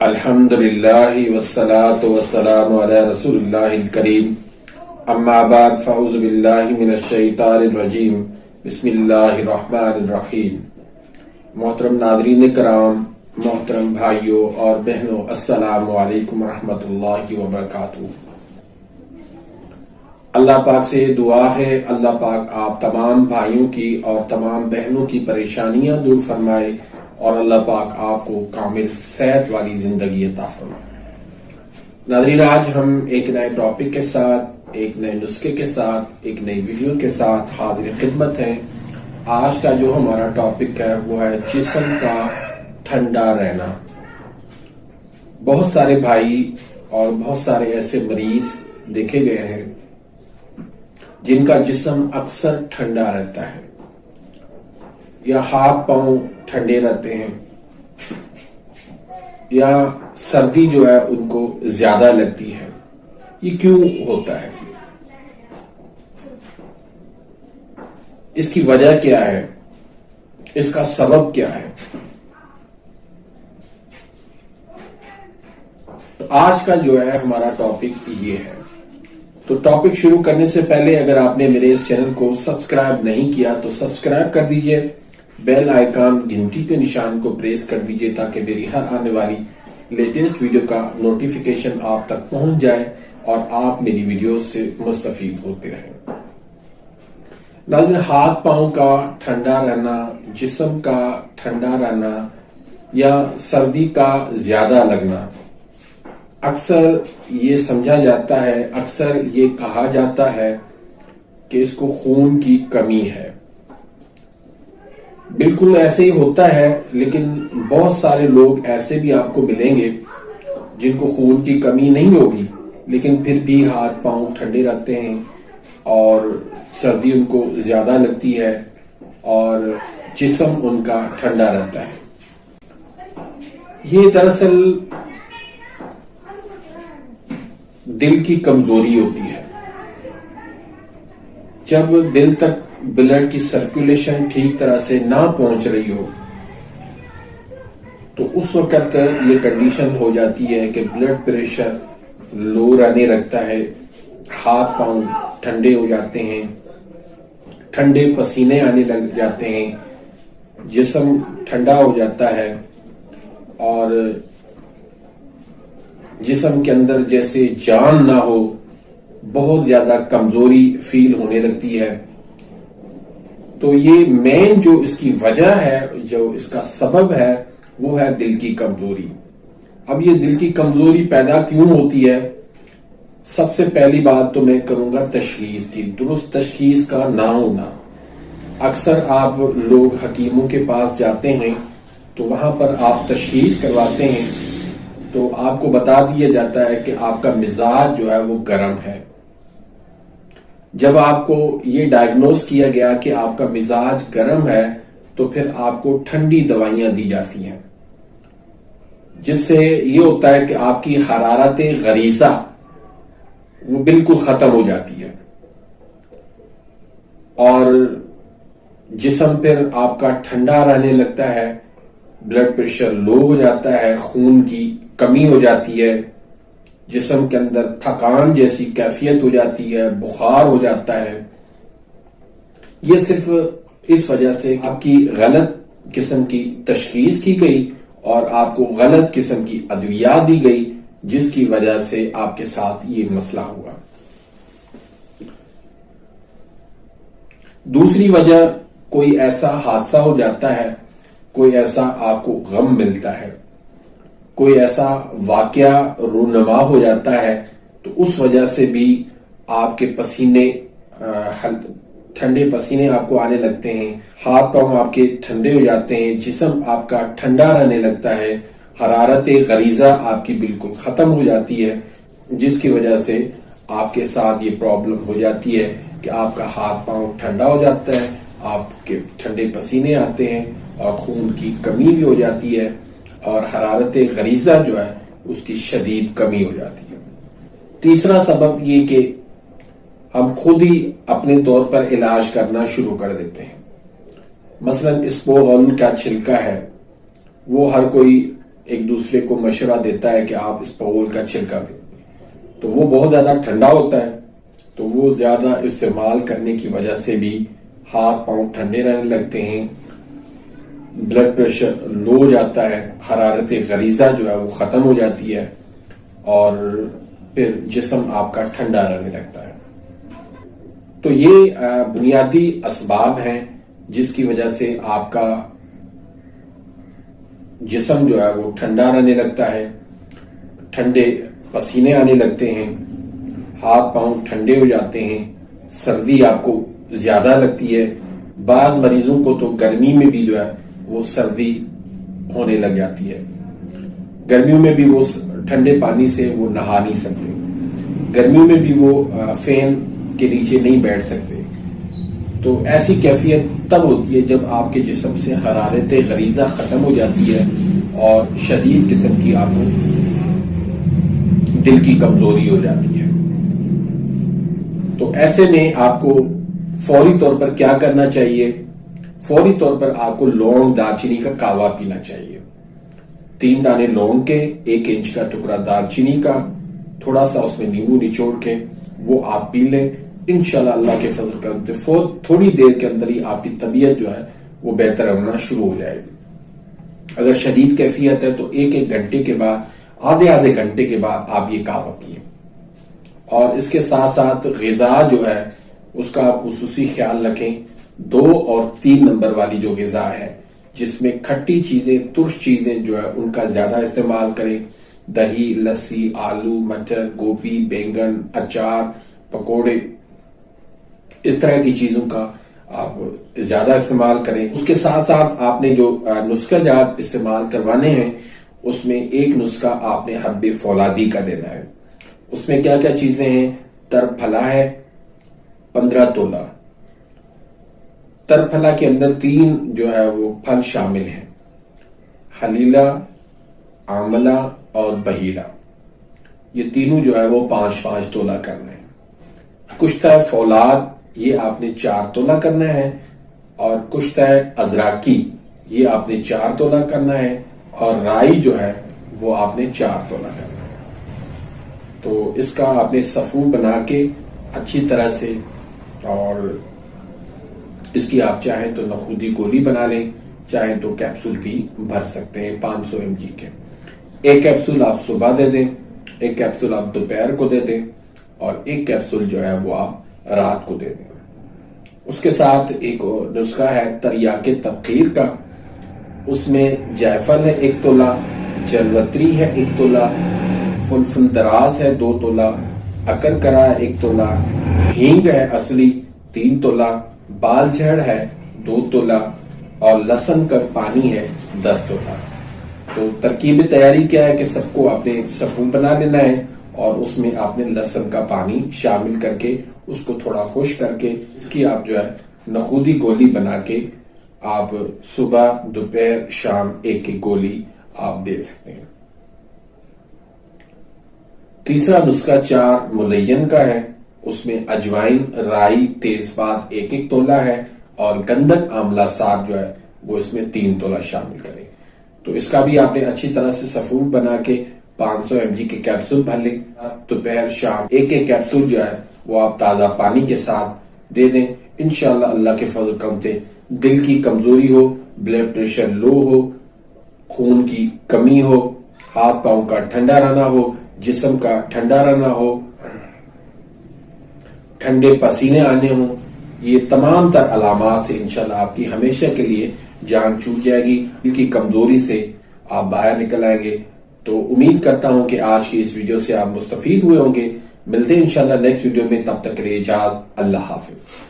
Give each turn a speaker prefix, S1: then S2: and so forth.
S1: الحمدللہ والصلاة والسلام علی رسول اللہ الکریم اما بعد فاعوذ باللہ من الشیطان الرجیم بسم اللہ الرحمن الرحیم۔ محترم ناظرین کرام، محترم بھائیوں اور بہنوں، السلام علیکم ورحمۃ اللہ وبرکاتہ۔ اللہ پاک سے دعا ہے اللہ پاک آپ تمام بھائیوں کی اور تمام بہنوں کی پریشانیاں دور فرمائے اور اللہ پاک آپ کو کامل صحت والی زندگی عطا فرمائے۔ ناظرین، آج ہم ایک نئے ٹاپک کے ساتھ، ایک نئے نسخے کے ساتھ، ایک نئی ویڈیو کے ساتھ حاضر خدمت ہیں۔ آج کا جو ہمارا ٹاپک ہے وہ ہے جسم کا ٹھنڈا رہنا۔ بہت سارے بھائی اور بہت سارے ایسے مریض دیکھے گئے ہیں جن کا جسم اکثر ٹھنڈا رہتا ہے، یا ہاتھ پاؤں ٹھنڈے رہتے ہیں، یا سردی جو ہے ان کو زیادہ لگتی ہے۔ یہ کیوں ہوتا ہے؟ اس کی وجہ کیا ہے؟ اس کا سبب کیا ہے؟ آج کا جو ہے ہمارا ٹاپک یہ ہے۔ تو ٹاپک شروع کرنے سے پہلے اگر آپ نے میرے اس چینل کو سبسکرائب نہیں کیا تو سبسکرائب کر دیجئے، بیل آئیکن گھنٹی کے نشان کو پریس کر دیجئے تاکہ میری ہر آنے والی لیٹسٹ ویڈیو کا نوٹیفیکیشن آپ تک پہنچ جائے اور آپ میری ویڈیوز سے مستفید ہوتے رہیں۔ ناظرین، ہاتھ پاؤں کا ٹھنڈا رہنا، جسم کا ٹھنڈا رہنا یا سردی کا زیادہ لگنا، اکثر یہ سمجھا جاتا ہے، اکثر یہ کہا جاتا ہے کہ اس کو خون کی کمی ہے۔ بالکل ایسے ہی ہوتا ہے، لیکن بہت سارے لوگ ایسے بھی آپ کو ملیں گے جن کو خون کی کمی نہیں ہوگی لیکن پھر بھی ہاتھ پاؤں ٹھنڈے رہتے ہیں اور سردی ان کو زیادہ لگتی ہے اور جسم ان کا ٹھنڈا رہتا ہے۔ یہ دراصل دل کی کمزوری ہوتی ہے۔ جب دل تک بلڈ کی سرکولیشن ٹھیک طرح سے نہ پہنچ رہی ہو تو اس وقت یہ کنڈیشن ہو جاتی ہے کہ بلڈ پریشر لو رہنے لگتا ہے، ہاتھ پاؤں ٹھنڈے ہو جاتے ہیں، ٹھنڈے پسینے آنے لگ جاتے ہیں، جسم ٹھنڈا ہو جاتا ہے اور جسم کے اندر جیسے جان نہ ہو، بہت زیادہ کمزوری فیل ہونے لگتی ہے۔ تو یہ مین جو اس کی وجہ ہے، جو اس کا سبب ہے، وہ ہے دل کی کمزوری۔ اب یہ دل کی کمزوری پیدا کیوں ہوتی ہے؟ سب سے پہلی بات تو میں کروں گا تشخیص کی، درست تشخیص کا نہ ہونا۔ اکثر آپ لوگ حکیموں کے پاس جاتے ہیں تو وہاں پر آپ تشخیص کرواتے ہیں تو آپ کو بتا دیا جاتا ہے کہ آپ کا مزاج جو ہے وہ گرم ہے۔ جب آپ کو یہ ڈائگنوز کیا گیا کہ آپ کا مزاج گرم ہے تو پھر آپ کو ٹھنڈی دوائیاں دی جاتی ہیں، جس سے یہ ہوتا ہے کہ آپ کی حرارت غریزہ وہ بالکل ختم ہو جاتی ہے اور جسم پھر آپ کا ٹھنڈا رہنے لگتا ہے، بلڈ پریشر لو ہو جاتا ہے، خون کی کمی ہو جاتی ہے، جسم کے اندر تھکان جیسی کیفیت ہو جاتی ہے، بخار ہو جاتا ہے۔ یہ صرف اس وجہ سے آپ کی غلط قسم کی تشخیص کی گئی اور آپ کو غلط قسم کی ادویات دی گئی، جس کی وجہ سے آپ کے ساتھ یہ مسئلہ ہوا۔ دوسری وجہ، کوئی ایسا حادثہ ہو جاتا ہے، کوئی ایسا آپ کو غم ملتا ہے، کوئی ایسا واقعہ رونما ہو جاتا ہے تو اس وجہ سے بھی آپ کے پسینے، ٹھنڈے پسینے آپ کو آنے لگتے ہیں، ہاتھ پاؤں آپ کے ٹھنڈے ہو جاتے ہیں، جسم آپ کا ٹھنڈا رہنے لگتا ہے، حرارت غریزہ آپ کی بالکل ختم ہو جاتی ہے، جس کی وجہ سے آپ کے ساتھ یہ پرابلم ہو جاتی ہے کہ آپ کا ہاتھ پاؤں ٹھنڈا ہو جاتا ہے، آپ کے ٹھنڈے پسینے آتے ہیں اور خون کی کمی بھی ہو جاتی ہے اور حرارت غریزہ جو ہے اس کی شدید کمی ہو جاتی ہے۔ تیسرا سبب یہ کہ ہم خود ہی اپنے طور پر علاج کرنا شروع کر دیتے ہیں۔ مثلا اسپوغل کا چھلکا ہے، وہ ہر کوئی ایک دوسرے کو مشورہ دیتا ہے کہ آپ اس پغول کا چھلکا دیں، تو وہ بہت زیادہ ٹھنڈا ہوتا ہے، تو وہ زیادہ استعمال کرنے کی وجہ سے بھی ہاتھ پاؤں ٹھنڈے رہنے لگتے ہیں، بلڈ پریشر لو ہو جاتا ہے، حرارت غریزہ جو ہے وہ ختم ہو جاتی ہے، اور پھر جسم آپ کا ٹھنڈا رہنے لگتا ہے۔ تو یہ بنیادی اسباب ہیں جس کی وجہ سے آپ کا جسم جو ہے وہ ٹھنڈا رہنے لگتا ہے، ٹھنڈے پسینے آنے لگتے ہیں، ہاتھ پاؤں ٹھنڈے ہو جاتے ہیں، سردی آپ کو زیادہ لگتی ہے۔ بعض مریضوں کو تو گرمی میں بھی جو ہے وہ سردی ہونے لگ جاتی ہے، گرمیوں میں بھی وہ ٹھنڈے پانی سے وہ نہا نہیں سکتے، گرمیوں میں بھی وہ فین کے نیچے نہیں بیٹھ سکتے۔ تو ایسی کیفیت تب ہوتی ہے جب آپ کے جسم سے حرارت غریزہ ختم ہو جاتی ہے اور شدید قسم کی آپ کو دل کی کمزوری ہو جاتی ہے۔ تو ایسے میں آپ کو فوری طور پر کیا کرنا چاہیے؟ فوری طور پر آپ کو لونگ دار چینی کا کہوا پینا چاہیے، 3 دانے لونگ کے، 1 انچ کا ٹکڑا دار چینی کا، تھوڑا سا اس میں نیمبو نچوڑ کے وہ آپ پی لیں، انشاءاللہ اللہ کے فضل کرتے تھوڑی دیر کے اندر ہی آپ کی طبیعت جو ہے وہ بہتر ہونا شروع ہو جائے گی۔ اگر شدید کیفیت ہے تو 1 گھنٹے کے بعد، آدھے گھنٹے کے بعد آپ یہ کہوا پیئیں، اور اس کے ساتھ ساتھ غذا جو ہے اس کا آپ خصوصی خیال رکھیں۔ 2 اور 3 نمبر والی جو غذا ہے جس میں کھٹی چیزیں، ترش چیزیں جو ہے ان کا زیادہ استعمال کریں، دہی، لسی، آلو، مٹر، گوبھی، بینگن، اچار، پکوڑے، اس طرح کی چیزوں کا آپ زیادہ استعمال کریں۔ اس کے ساتھ ساتھ آپ نے جو نسخہ جات استعمال کروانے ہیں اس میں 1 نسخہ آپ نے حب فولادی کا دینا ہے۔ اس میں کیا کیا چیزیں ہیں؟ تر پھلا ہے 15 تولہ، تر پھلا کے اندر 3 جو ہے وہ پھل شامل ہیں، حلیلہ، آملہ اور بحیلہ، یہ تینوں جو ہے وہ 5 تولہ کرنا ہے۔ کشتہ فولاد یہ آپ نے 4 تولہ کرنا ہے، اور کشتہ ازراکی یہ آپ نے 4 تولہ کرنا ہے، اور رائی جو ہے وہ آپ نے 4 تولہ کرنا ہے۔ تو اس کا آپ نے صفو بنا کے اچھی طرح سے، اور اس کی آپ چاہیں تو نخودی گولی بنا لیں، چاہیں تو کیپسول بھی بھر سکتے ہیں 500 mg کے۔ 1 کیپسول آپ صبح دے دیں، 1 کیپسول آپ دوپہر کو دے دیں، اور 1 کیپسول جو ہے وہ آپ رات کو دے دیں۔ اس کے ساتھ ایک نسخہ ہے تریاک تبخیر کا، اس میں جائفل ہے 1 تولہ، جلوتری ہے 1 تولہ، فلفل دراز ہے 2 تولہ، اکرکرا 1 تولہ، ہینگ ہے اصلی 3 تولہ، بال جھڑ ہے 2 تولہ، اور لہسن کا پانی ہے 10 تولہ۔ تو ترکیب تیاری کیا ہے کہ سب کو آپ نے صفو بنا لینا ہے، اور اس میں آپ نے لہسن کا پانی شامل کر کے اس کو تھوڑا خشک کر کے اس کی آپ جو ہے نخودی گولی بنا کے آپ صبح، دوپہر، شام 1 گولی آپ دے سکتے ہیں۔ تیسرا نسخہ 4 ملین کا ہے، اس میں اجوائن، رائی، تیز پات 1 تولہ ہے، اور گندک آملہ سار جو ہے وہ اس میں 3 تولہ شامل کریں۔ تو اس کا بھی آپ نے اچھی طرح سے صفوف بنا کے 500 mg کے کیپسول بھر لیں، دوپہر شام 1 کیپسول جو ہے وہ آپ تازہ پانی کے ساتھ دے دیں۔ انشاءاللہ اللہ کے فضل کرم سے دل کی کمزوری ہو، بلڈ پریشر لو ہو، خون کی کمی ہو، ہاتھ پاؤں کا ٹھنڈا رہنا ہو، جسم کا ٹھنڈا رہنا ہو، ٹھنڈے پسینے آنے ہوں، یہ تمام تر علامات سے انشاءاللہ آپ کی ہمیشہ کے لیے جان چھوٹ جائے گی، دل کی کمزوری سے آپ باہر نکل آئیں گے۔ تو امید کرتا ہوں کہ آج کی اس ویڈیو سے آپ مستفید ہوئے ہوں گے۔ ملتے ہیں انشاءاللہ نیکسٹ ویڈیو میں، تب تک کے لیے اجازت، اللہ حافظ۔